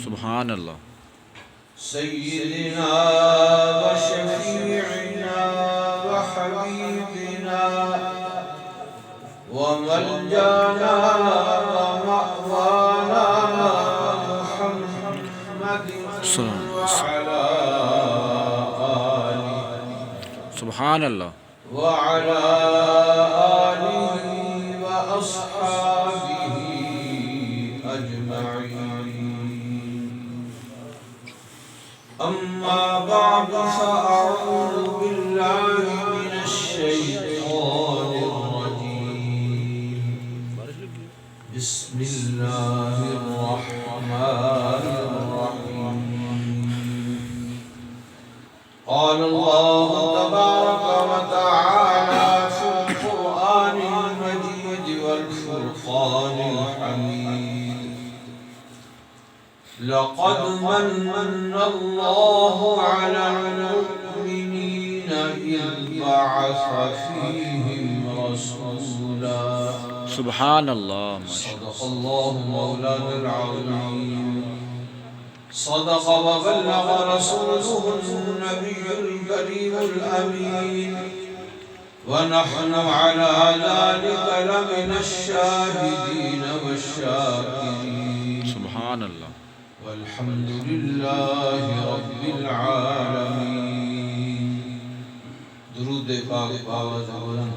سبحان اللہ. سيدنا وشفيعنا وحبيبنا وملجانا ومأوانا محمد وعلى آله سبحان اللہ. وعلى آله وأصحابه أجمعين. أما بعد فأعوذ بالله من الشيطان الرجيم. بسم الله الرحمن الرحيم. قال الله تبارك وتعالى في القرآن المجيد والفرقان الحميد. لقد من الله على المؤمنين إذ بعث فيهم رسولا. سبحان اللہ. صدق الله مولانا العظيم. صدق وبلغ رسوله النبي الكريم الأمين. ونحن على ذلك لمن الشاهدين والشاكرين. سبحان اللہ. والحمد لله رب العالمين. درود پاک باوز بلند.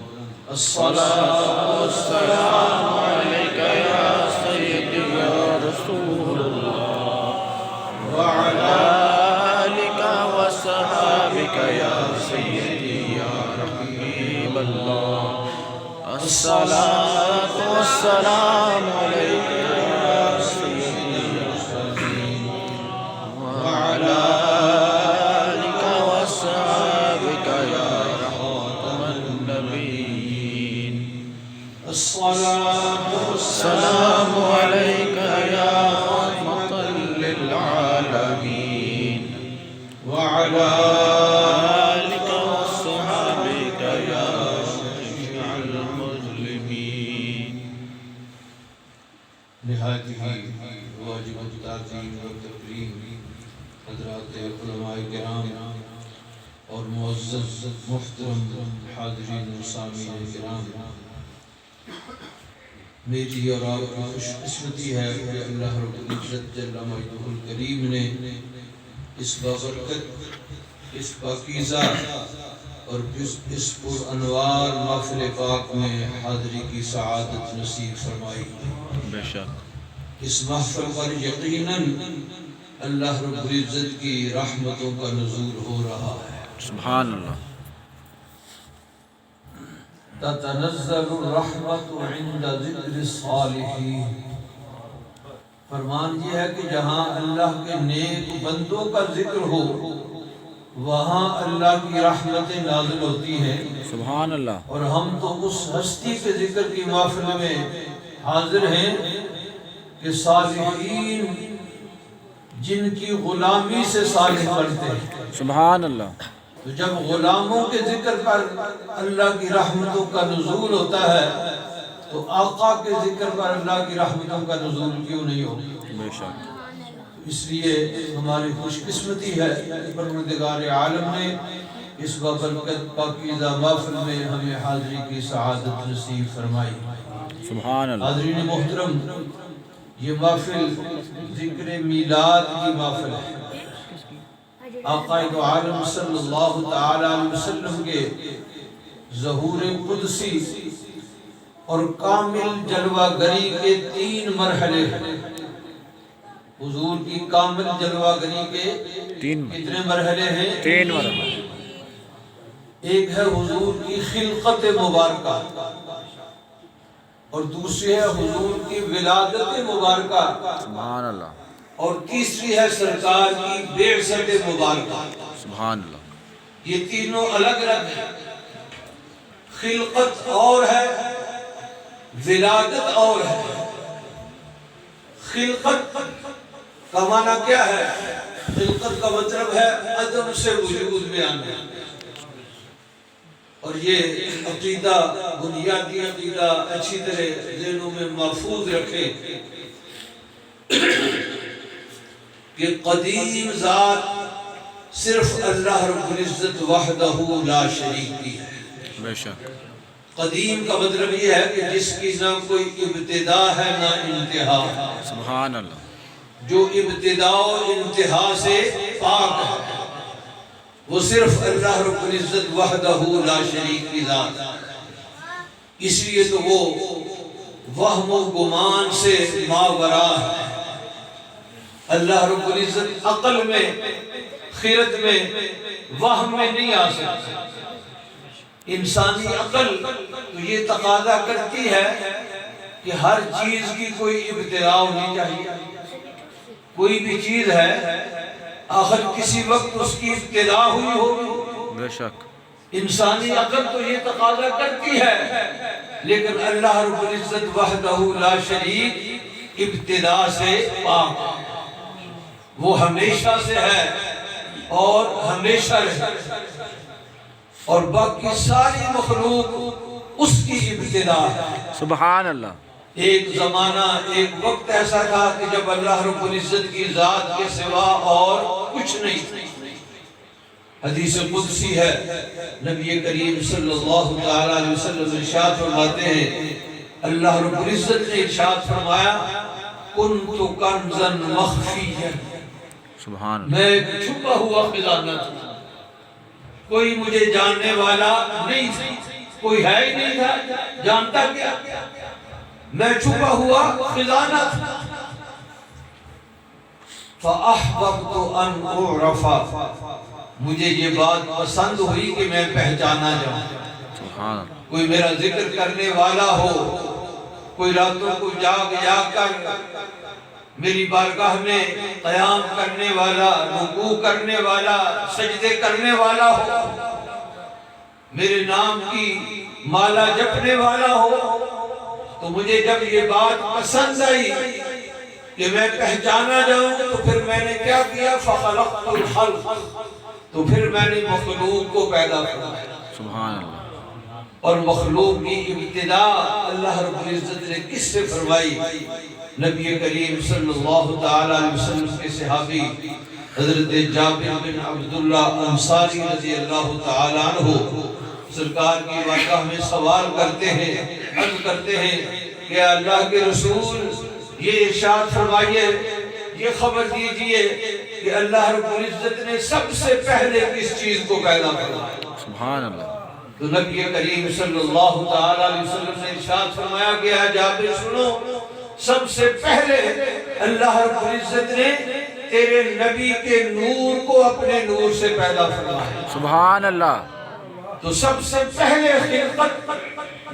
الصلاة والسلام عليك يا سيدي يا رسول الله وعلى آلك وصحابك يا سيدي يا حبيب الله. الصلاة والسلام عليك يا سيدي وعلى آلك وصحابك يا خاتم النبيين. الصلاة والسلام عليك يا رحمة للعالمين وعلى آلك وصحابك يا شفيع المسلمين. نہایت ہی واجب التعظیم و تکریم حضرات علماء کرام اور معزز محترم حاضرین و سامعین کرام، میری اور آپ کی خوش قسمتی ہے کہ اللہ رب العزت جل مجدہ الکریم نے اس بابرکت، اس پاکیزہ اور اس پر انوار محفل پاک میں حاضری کی سعادت نصیب فرمائی. بے شک اس محفل پر یقیناً اللہ رب العزت کی رحمتوں کا نزول ہو رہا ہے. سبحان اللہ. تتنزل الرحمت عند ذکر الصالحین. فرمان یہ ہے کہ جہاں اللہ کے نیک بندوں کا ذکر ہو وہاں اللہ کی رحمتیں نازل ہوتی ہیں. سبحان اللہ. اور ہم تو اس ہستی کے ذکر کی محفل میں حاضر ہیں کہ صالحین جن کی غلامی سے صالح بنتے ہیں. سبحان اللہ. تو جب غلاموں کے ذکر پر اللہ کی رحمتوں کا نزول ہوتا ہے تو آقا کے ذکر پر اللہ کی رحمتوں کا نزول کیوں نہیں ہوتا؟ بے شک. اس لیے ہماری خوش قسمتی ہے کہ پروردگار عالم نے اس بابرکت پاکیزہ محفل میں ہمیں حاضری کی سعادت نصیب فرمائی. سبحان اللہ. حاضرین محترم، یہ محفل ذکر میلاد کی محفل ہے. آقا دو عالم صلی اللہ تعالی علیہ وسلم کے ظہور قدسی اور کامل جلوہ گری کے 3 مرحلے ہیں. حضور کی کامل جلوہ گری کے کتنے مرحلے ہیں؟ 3 مرحلے. ایک ہے حضور کی خلقت مبارکہ، اور دوسری ہے حضور کی ولادت مبارکہ، سبحان اللہ. اور تیسری ہے سرکار کی بعثت مبارکہ. سبحان اللہ. یہ تینوں الگ الگ ہیں. خلقت اور ہے، ولادت اور ہے. خلقت کا معنی کیا ہے؟ خلقت کا مطلب ہے عدم سے وجود میں آنا. اور یہ عقیدہ، بنیادی عقیدہ اچھی طرح ذہنوں میں محفوظ رکھیں کہ قدیم ذات صرف اللہ رب العزت وحدہ لا شریک کی ہے۔ بے شک۔ قدیم کا مطلب یہ ہے کہ جس کی نہ کوئی ابتدا ہے نہ انتہا ہے، سبحان اللہ۔ جو ابتدا و انتہا سے پاک ہے، وہ صرف اللہ رب العزت وحدہ لا شریک کی ذات ہے۔ اس لیے تو وہ وہم و گمان سے ماورا ہے۔ اللہ رب العزت عقل میں، خیرت میں، وہم میں نہیں آ سکتا۔ انسانی عقل تو یہ تقاضا کرتی ہے کہ ہر چیز کی کوئی ابتدا ہونی چاہیے۔ کوئی بھی چیز ہے آخر کسی وقت اس کی ابتدا ہوئی ہوگی۔ بے شک۔ انسانی عقل تو یہ تقاضا کرتی ہے، لیکن اللہ رب العزت وحدہ لا شریک ابتدا سے پاک ہے۔ وہ ہمیشہ سے ہے اور ہمیشہ رہے، اور باقی ساری مخلوق اس کی ابتدا ہے۔ سبحان اللہ۔ ایک زمانہ، ایک وقت ایسا تھا کہ جب اللہ رب العزت کی ذات کے سوا اور کچھ نہیں۔ حدیث قدسی ہے، نبی کریم صلی اللہ تعالیٰ علیہ وسلم ارشاد فرماتے ہیں، اللہ رب العزت نے ارشاد فرمایا، کنت کنزا مخفیا، سبحان اللہ۔ میں ایک چھپا ہوا خزانہ تھا، کوئی مجھے جاننے والا نہیں تھا، کوئی ہے ہی نہیں تھا، جانتا کیا؟ میں چھپا ہوا خزانہ تھا۔ فَأَحْبَبْتُ أَنْ أُعْرَفَ، مجھے یہ بات پسند ہوئی کہ میں پہچانا جاؤں۔ سبحان اللہ۔ کوئی میرا ذکر کرنے والا ہو، کوئی راتوں کو جاگ کر میری بارگاہ میں قیام کرنے والا، رکوع کرنے والا، سجدے کرنے والا ہو، میرے نام کی مالا جپنے والا ہو، تو مجھے جب یہ بات پسند آئی کہ میں پہچانا جاؤں، تو پھر میں نے کیا کیا؟ فَخَلَقْتُ الْخَلْقَ، تو پھر میں نے مخلوق کو پیدا فرمایا۔ سبحان اللہ۔ اور مخلوق کی ابتدا اللہ رب العزت نے کس سے فرمائی؟ نبی کریم صلی اللہ تعالیٰ علیہ وسلم کے صحابی حضرت جابر بن عبداللہ انصاری رضی اللہ تعالیٰ عنہ سرکار کی بارگاہ میں سوال کرتے ہیں، عرض کرتے ہیں کہ اللہ کے رسول، یہ ارشاد فرمائیے، یہ خبر دیجئے کہ اللہ رب العزت نے سب سے پہلے کس چیز کو پیدا فرمایا؟ سبحان اللہ۔ تو نبی کریم صلی اللہ تعالیٰ علیہ وسلم نے ارشاد فرمایا کہ اے جابر سنو، سب سے پہلے اللہ رب العزت نے تیرے نبی کے نور کو اپنے نور سے پیدا فرمایا۔ سبحان اللہ۔ تو سب سے پہلے خلقت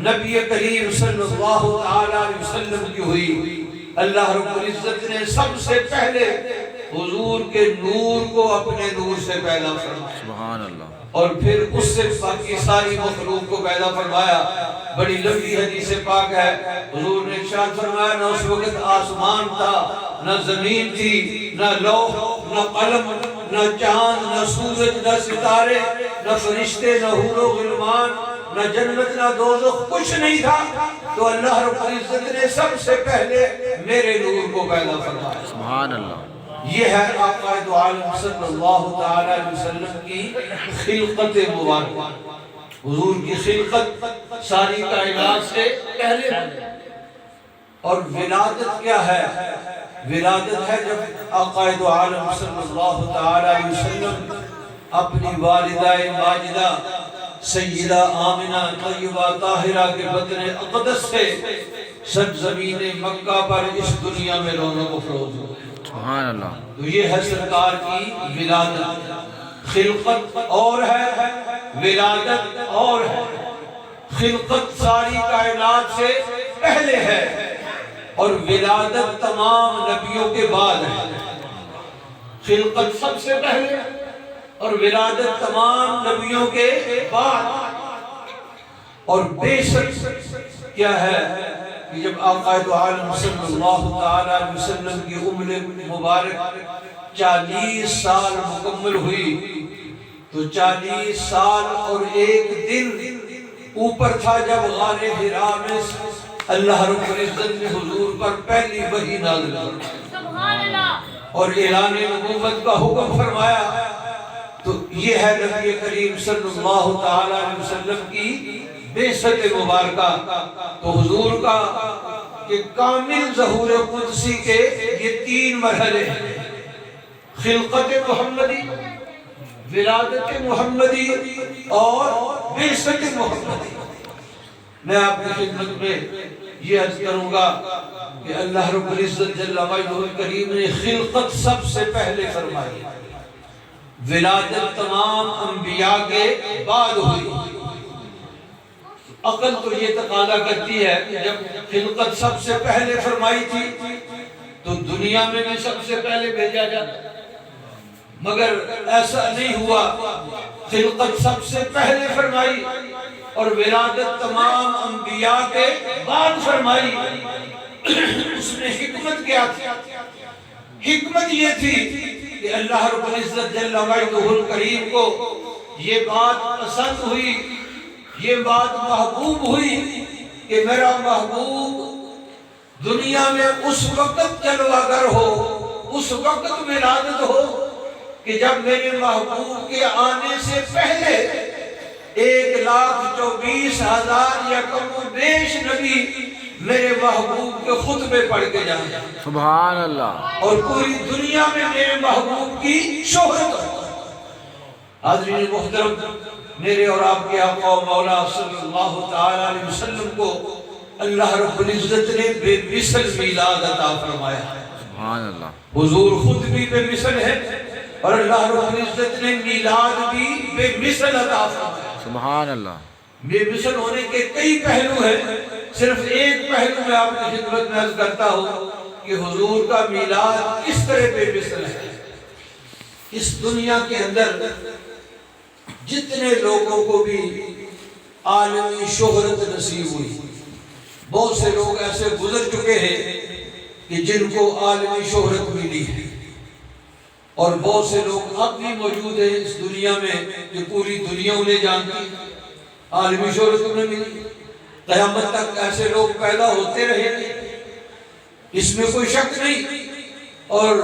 نبی کریم صلی اللہ تعالیٰ علیہ وسلم کی ہوئی۔ اللہ رب العزت نے سب سے پہلے حضور کے نور کو اپنے نور سے پیدا فرمایا، سبحان اللہ۔ اور پھر اس سے باقی ساری مخلوق کو پیدا فرمایا۔ بڑی لمبی حدیث پاک ہے، حضور نے ارشاد فرمایا، نہ اس وقت آسمان تھا، نہ زمین تھی، نہ لوح، نہ قلم، نہ چاند، نہ سورج، نہ ستارے، نہ فرشتے، نہ حور و غلمان، نہ جنت، نہ دوزخ، کچھ نہیں تھا۔ تو اللہ رب العزت نے سب سے پہلے میرے نور کو پیدا فرمایا۔ سبحان اللہ۔ یہ ہے آقا دو عالم صلی اللہ تعالیٰ علیہ وسلم کی خلقت مبارکہ۔ حضور کی خلقت ساری کائنات سے پہلے ہے۔ اور ولادت کیا ہے؟ ولادت ہے جب آقا دو عالم صلی اللہ تعالیٰ علیہ وسلم اپنی والدہ ماجدہ سیدہ آمنہ طیبہ طاہرہ کے بطن اقدس سے سرزمین مکہ پر اس دنیا میں رونق افروز ہوئے۔ سبحان اللہ۔ تو یہ ہے سرکار کی ولادت۔ خلقت اور ہے، ولادت اور ہے۔ خلقت ساری کائنات سے پہلے ہے اور ولادت تمام نبیوں کے بعد ہے۔ خلقت سب سے پہلے اور ولادت تمام نبیوں کے بعد۔ اور بے شک کیا ہے کہ جب آقا دو عالم صلی اللہ تعالیٰ علیہ وسلم کی عمر مبارک 40 سال مکمل ہوئی، تو 40 سال اور ایک دن اوپر تھا جب غار حرا میں اللہ رب العزت نے حضور پر پہلی وحی نازل کی۔ سبحان اللہ۔ اور اعلان نبوت کا حکم فرمایا، تو یہ ہے نبی کریم صلی اللہ تعالی علیہ وسلم کی بعثت مبارکہ۔ تو حضور کا کہ کامل ظہور قدسی کے یہ 3 مرحلے ہیں: خلقت محمدی، ولادت محمدی اور بعثت محمدی۔ میں آپ کی خدمت میں یہ عرض کروں گا کہ اللہ رب العزت جل وجلہ الکریم نے خلقت سب سے پہلے فرمائی، ولادت تمام انبیاء کے بعد ہوئی۔ عقل تو یہ تقاضا کرتی ہے کہ جب خلقت سب سے پہلے فرمائی تھی تو دنیا میں بھی سب سے پہلے بھیجا جاتا، مگر ایسا نہیں ہوا۔ خلقت سب سے پہلے فرمائی اور ولادت تمام انبیاء کے بعد فرمائی۔ اس میں حکمت کیا تھی؟ حکمت یہ تھی کہ اللہ رب العزت جل وجلہ الکریم کو یہ بات پسند ہوئی، یہ بات محبوب ہوئی کہ میرا محبوب دنیا میں اس وقت جلوہ گر ہو، اس وقت ولادت ہو کہ جب میرے محبوب کے آنے سے پہلے 1,24,000 یا کم و بیش نبی میرے محبوب کے خطبے پڑھ کے جائیں، سبحان اللہ، اور پوری دنیا میں میرے محبوب کی شہرت ہو۔ حاضرین محترم، میرے اور آپ کے آقا و مولا صلی اللہ تعالی علیہ وسلم کو اللہ رب العزت نے بے مثل میلاد عطا فرمایا۔ سبحان اللہ، حضور خود بھی بے مثل ہے اور اللہ رب العزت نے میلاد بھی بے مثل عطا فرمایا۔ سبحان اللہ، بے مثل ہونے کے کئی پہلو ہیں، صرف ایک پہلو میں آپ کی خدمت میں عرض کرتا ہوں کہ حضور کا میلاد اس طرح بے مثل ہے۔ اس دنیا کے اندر جتنے لوگوں کو بھی عالمی شہرت نصیب ہوئی، بہت سے لوگ ایسے گزر چکے ہیں کہ جن کو عالمی شہرت ملی ہے، اور بہت سے لوگ اب بھی موجود ہیں اس دنیا میں کہ پوری دنیا انہیں جانتی ہے، عالمی شہرت انہیں ملی۔ قیامت تک ایسے لوگ پیدا ہوتے رہے گے، اس میں کوئی شک نہیں۔ اور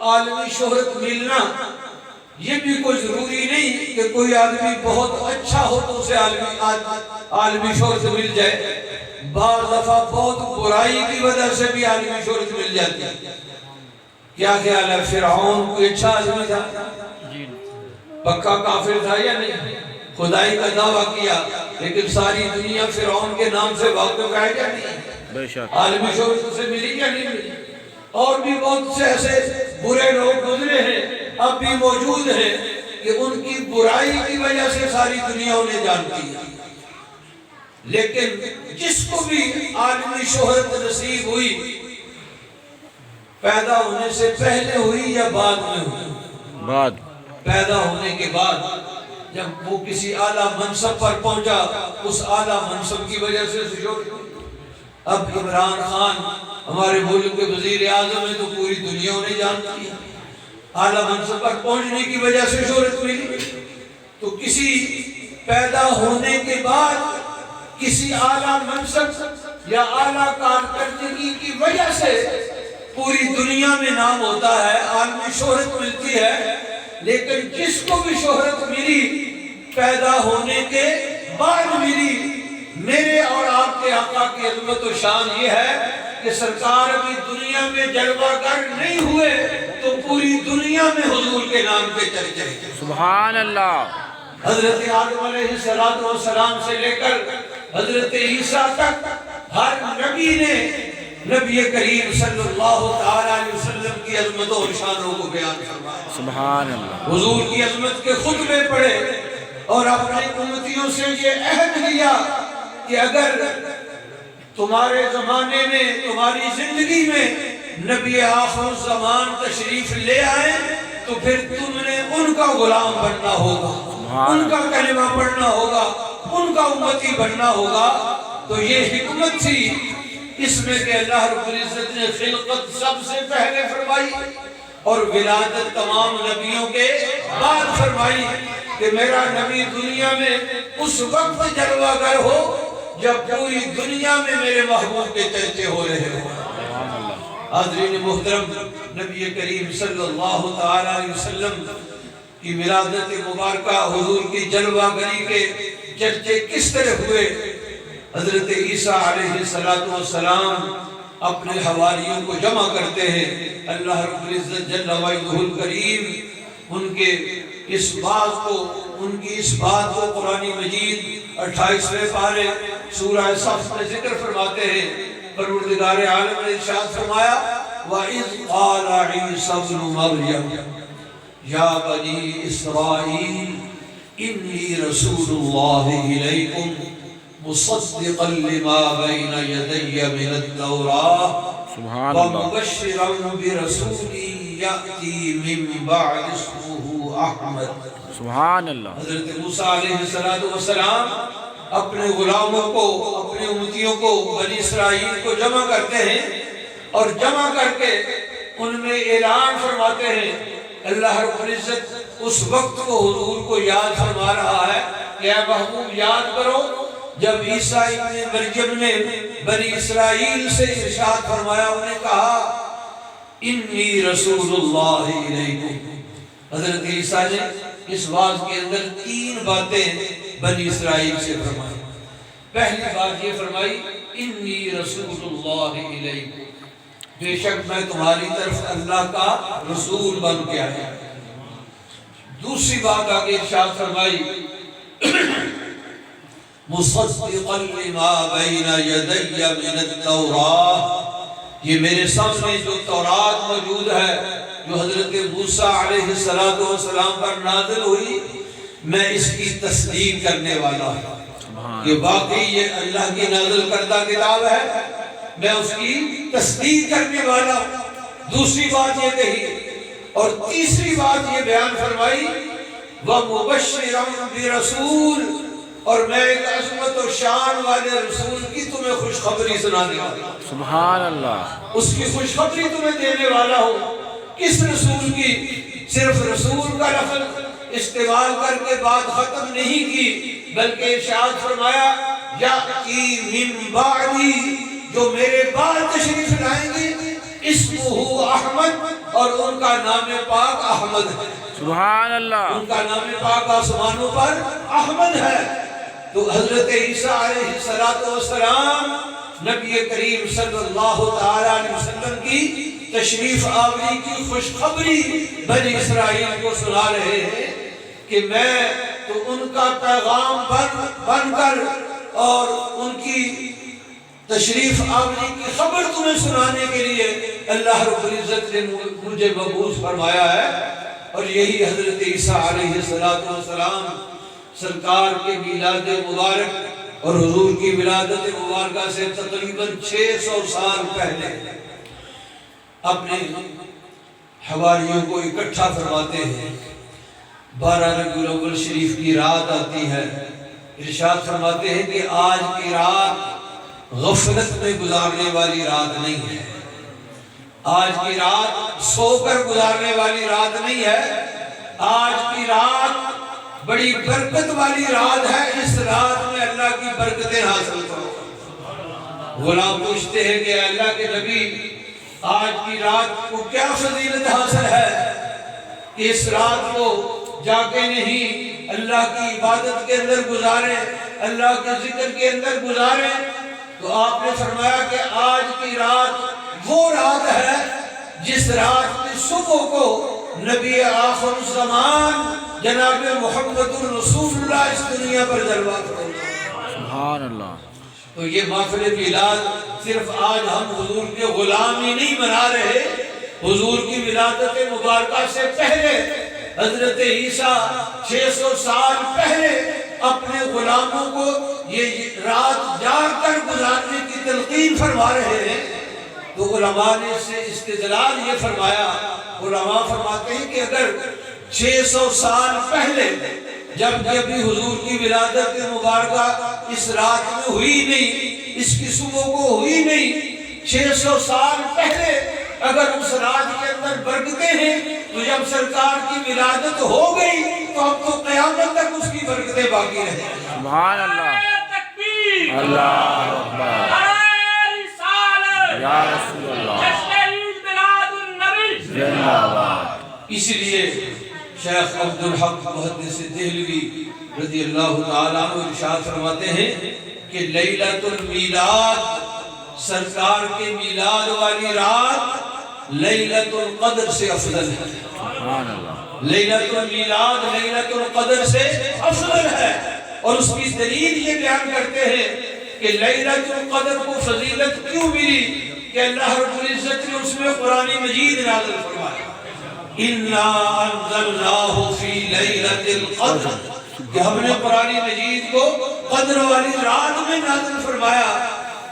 عالمی شہرت ملنا یہ بھی کوئی ضروری نہیں کہ کوئی آدمی بہت اچھا ہو تو اسے عالمی شہرت مل جائے۔ بعض دفعہ بہت برائی کی وجہ سے بھی عالمی شہرت مل جاتی ہے۔ کیا خیال ہے، فرعون کوئی اچھا آدمی تھا؟ پکا کافر تھا یا نہیں؟ خدائی کا دعویٰ کیا، لیکن ساری دنیا فرعون کے نام سے واقف ہے یا نہیں؟ عالمی شہرت اسے ملی یا نہیں ملی؟ اور بھی بہت سے ایسے برے لوگ گزرے ہیں، اب بھی موجود ہیں کہ ان کی برائی کی وجہ سے ساری دنیا انہیں جانتی ہے۔ لیکن جس کو بھی عالمی شہرت نصیب ہوئی، پیدا ہونے سے پہلے ہوئی یا بعد میں ہوئی؟ بعد۔ پیدا ہونے کے بعد جب وہ کسی اعلیٰ منصب پر پہنچا، اس اعلیٰ منصب کی وجہ سے شہرت ہوئی۔ اب عمران خان ہمارے ملک کے وزیر اعظم ہیں تو پوری دنیا انہیں جانتی ہے، اعلیٰ منصب پر پہنچنے کی وجہ سے شہرت ملی۔ تو کسی پیدا ہونے کے بعد کسی اعلیٰ منصب یا اعلیٰ کارکردگی کی وجہ سے پوری دنیا میں نام ہوتا ہے، عالمی شہرت ملتی ہے۔ لیکن جس کو بھی شہرت ملی پیدا ہونے کے بعد ملی۔ میرے اور آپ کے آقا کی عظمت و شان یہ ہے کہ سرکار ابھی دنیا میں جلوہ گر نہیں ہوئے تو پوری دنیا میں حضور کے نام کے چرچے ہیں۔ سبحان اللہ، حضرت آدم علیہ السلام سے لے کر حضرت عیسیٰ تک ہر نبی نے نبی کریم صلی اللہ تعالی علیہ وسلم کی عظمت و شانوں کو بیان فرمایا۔ سبحان اللہ، حضور کی عظمت کے خطبے پڑھے اور اپنے امتیوں سے یہ عہد لیا کہ اگر تمہارے زمانے میں، تمہاری زندگی میں نبی آخر الزمان تشریف لے آئے تو پھر تم نے ان کا غلام بننا ہوگا، ان کا کلمہ پڑھنا ہوگا، ان کا امتی بننا ہوگا۔ تو یہ حکمت تھی اس میں کہ اللہ رب العزت نے خلقت سب سے پہلے فرمائی اور ولادت تمام نبیوں کے بعد فرمائی کہ میرا نبی دنیا میں اس وقت جلوہ گر ہو جب پوری دنیا میں میرے محبوب کے چرچے ہو رہے ہوں۔ حاضرین محترم، نبی کریم صلی اللہ تعالیٰ علیہ وسلم کی ولادت مبارکہ، حضور کی جلوہ گری کے چرچے کس طرح ہوئے؟ حضرت عیسیٰ علیہ السلام اپنے حواریوں کو جمع کرتے ہیں، اللہ رب العزت جل وجلہ الکریم ان کے اس بات کو قرآن مجید 28ویں پارے سورہ صف میں ذکر فرماتے ہیں۔ پروردگار عالم نے ارشاد فرمایا وَإِذْ قَالَ عِيسَى ابْنُ مَرْيَمَ يَا بَنِي إِسْرَائِيلَ إِنِّي رَسُولُ اللَّهِ إِلَيْكُمْ مُصَدِّقًا لِمَا بَيْنَ يَدَيَّ مِنَ التَّوْرَاةِ وَمُبَشِّرًا بِرَسُولٍ يَأْتِي مِن بَعْدِ اسْمُهُ أَحْمَدُ۔ سبحان اللہ۔ حضرت موسیٰ علیہ السلام اپنے غلاموں کو، اپنے امتیوں کو، بنی اسرائیل کو جمع کرتے ہیں اور جمع کر کے ان میں اعلان فرماتے ہیں۔ اللہ رب العزت اس وقت کو حضور کو یاد فرما رہا ہے کہ اے محبوب یاد کرو جب عیسیٰ ابن مریم نے بنی اسرائیل سے ارشاد فرمایا، انہیں کہا انی رسول اللہ علیکم۔ حضرت عیسیٰ نے اس واز کے اندر 3 باتیں بنی اسرائیل سے فرمائی۔ پہلی بات یہ فرمائی انی رسول اللہ علیکم، بے شک میں تمہاری طرف اللہ کا رسول بن کے آیا۔ دوسری بات آگے ارشاد فرمائی مصدقا لما بین یدی من التوراۃ، یہ میرے سامنے جو تورات موجود ہے، جو حضرت موسیٰ علیہ السلام پر نازل ہوئی، میں اس کی تصدیق کرنے والا ہوں کہ واقعی یہ اللہ کی نازل کردہ کتاب ہے، میں اس کی تصدیق کرنے والا ہوں۔ دوسری بات یہ کہی، اور تیسری بات یہ بیان فرمائی وَمُبَشِّرًا بِرَسُولٍ، اور میں ایک عظمت و شان والے رسول کی تمہیں خوشخبری سنانے والا ہوں۔ سبحان اللہ۔ اس کی خوشخبری تمہیں دینے والا ہوں۔ کس رسول کی؟ صرف رسول کا لفظ استعمال کر کے بات ختم نہیں کی، بلکہ ارشاد فرمایا یأتی من بعدی، جو میرے بعد تشریف لائیں گے، اسمہ احمد، اور ان کا نام پاک احمد ہے۔ سبحان اللہ۔ ان کا نام پاک آسمانوں پر احمد ہے۔ تو حضرت عیسیٰ علیہ السلام نبی کریم صلی اللہ تعالیٰ علیہ وسلم کی تشریف آوری کی خوشخبری بنی اسرائیل کو سنا رہے ہیں کہ میں تو ان کا پیغام بن کر اور ان کی تشریف آوری کی خبر تمہیں سنانے کے لیے اللہ رب العزت نے مجھے مبعوث فرمایا ہے۔ اور یہی حضرت عیسیٰ علیہ السلام سرکار کے میلاد مبارک اور حضور کی ولادت مبارکہ سے تقریباً 600 سال پہلے اپنے حواریوں کو اکٹھا فرماتے ہیں۔ 12 ربیع الاول شریف کی رات آتی ہے، ارشاد فرماتے ہیں کہ آج کی رات غفلت میں گزارنے والی رات نہیں ہے، آج کی رات سو کر گزارنے والی رات نہیں ہے، آج کی رات بڑی برکت والی رات ہے۔ اس رات میں اللہ کی برکتیں حاصل کرو۔ غلام پوچھتے ہیں کہ اللہ کے نبی آج کی رات کو کیا فضیلت حاصل ہے کہ اس رات کو جا کے نہیں اللہ کی عبادت کے اندر گزاریں، اللہ کے ذکر کے اندر گزاریں؟ تو آپ نے فرمایا کہ آج کی رات وہ رات ہے جس رات کی صبح کو نبی آخر الزمان جناب محمد الرسول اللہ اس دنیا پر جلوہ کرے۔ سبحان اللہ۔ تو یہ محفل میلاد صرف آج ہم حضور کے غلام ہی نہیں منا رہے، حضور کی ولادت مبارکہ سے پہلے حضرت عیسیٰ 600 سال پہلے اپنے غلاموں کو یہ رات جاگ کر گزارنے کی تلقین فرما رہے ہیں۔ تو علماء نے اس سے استدلال یہ فرمایا، علماء فرماتے ہیں کہ اگر 600 سال پہلے جب بھی حضور کی ولادت مبارکہ اس رات میں ہوئی نہیں، اس کی صبح کو ہوئی نہیں، 600 سال پہلے اگر اس رات کے اندر برکتیں ہیں، تو جب سرکار کی ولادت ہو گئی تو اب تو قیامت تک اس کی برکتیں باقی رہیں۔ سبحان اللہ۔ اللہ اکبر۔ یا رسول اللہ۔ اس لیے شیخ عبدالحق محدث دہلوی رضی اللہ تعالیٰ عنہ ارشاد فرماتے ہیں کہ لیلۃ المیلاد، سرکار کے میلاد والی رات لیلۃ القدر سے افضل ہے۔ سبحان اللہ۔ لیلۃ المیلاد لیلۃ القدر سے افضل ہے، اور اس کی دلیل یہ بیان کرتے ہیں کہ لیلۃ القدر کو فضیلت کیوں ملی کہ اللہ رب العزت نے اس میں قرآن مجید نازل فرمایا، اِنَّا أَنزَلْنَاهُ فِي لَيْلَةِ الْقَدْرِ، کہ ہم نے قرآن مجید کو قدر والی رات میں نازل فرمایا۔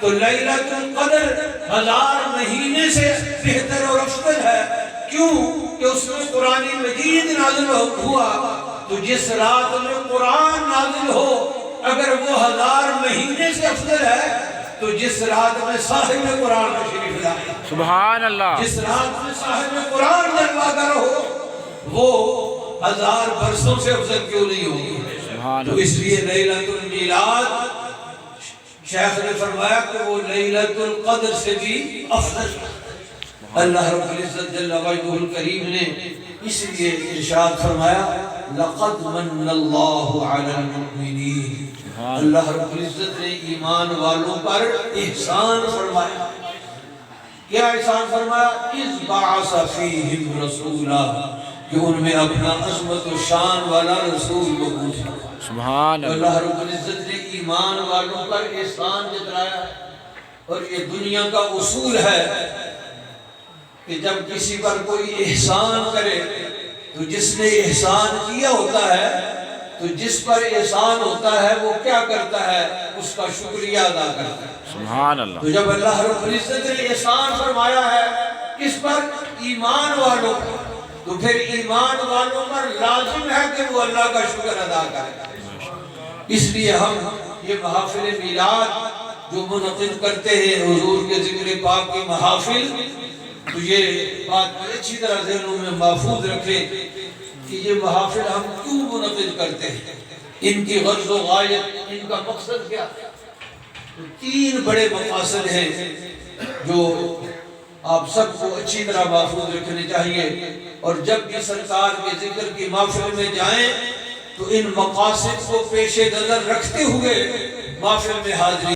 تو لیلۃ القدر 1000 مہینے سے بہتر اور افضل ہے، کیوں کہ اس میں قرآن مجید نازل ہوا۔ تو جس رات میں قرآن نازل ہو اگر وہ 1000 مہینے سے افضل ہے، تو جس رات میں صاحب قرآن تشریف لائے، سبحان اللہ۔ جس رات میں صاحب قرآن جلوہ گر ہو، وہ 1000 برسوں سے افضل کیوں نہیں ہوگی؟ تو اس لیے لیلۃ المیلاد شیخ نے فرمایا کہ وہ لیلۃ القدر سے بھی افضل ہے۔ اللہ رب العزت جل وجہہ الکریم نے اس لیے ارشاد فرمایا لَقَدْ مَنَّ اللَّهُ عَلَى الْمُؤْمِنِينَ، اللہ رب العزت نے ایمان والوں پر احسان فرمایا۔ کیا احسان فرمایا؟ اِذْ بَعَثَ فِيهِمْ رَسُولًا، کہ ان میں اپنا عظمت و شان والا رسول مبعوث ہے۔ سبحان اللہ۔ اللہ رب العزت نے ایمان والوں پر احسان جتلایا، اور یہ دنیا کا اصول ہے کہ جب کسی پر کوئی احسان کرے تو جس نے احسان کیا ہوتا ہے، تو جس پر احسان ہوتا ہے وہ کیا کرتا ہے؟ اس کا شکریہ ادا کرتا ہے۔ سبحان اللہ۔ تو جب اللہ رب العزت نے احسان فرمایا ہے کس پر؟ ایمان والوں پر، تو پھر ایمان والوں پر لازم ہے کہ وہ اللہ کا شکر ادا کرے۔ اس لیے ہم یہ محافل میلاد جو منعقد کرتے ہیں، حضور کے ذکر پاک کی محافل، تو یہ بات اچھی طرح ذہنوں میں محفوظ رکھیں کہ یہ محافل ہم کیوں منعقد کرتے ہیں، ان کی غرض و غایت، ان کا مقصد کیا ہے؟ تو 3 بڑے مقاصد ہیں جو آپ سب کو اچھی طرح محفوظ رکھنے چاہیے، اور جب بھی سرکار کے ذکر کی محفل میں جائیں تو ان مقاصد کو پیش نظر رکھتے ہوئے محفل میں حاضری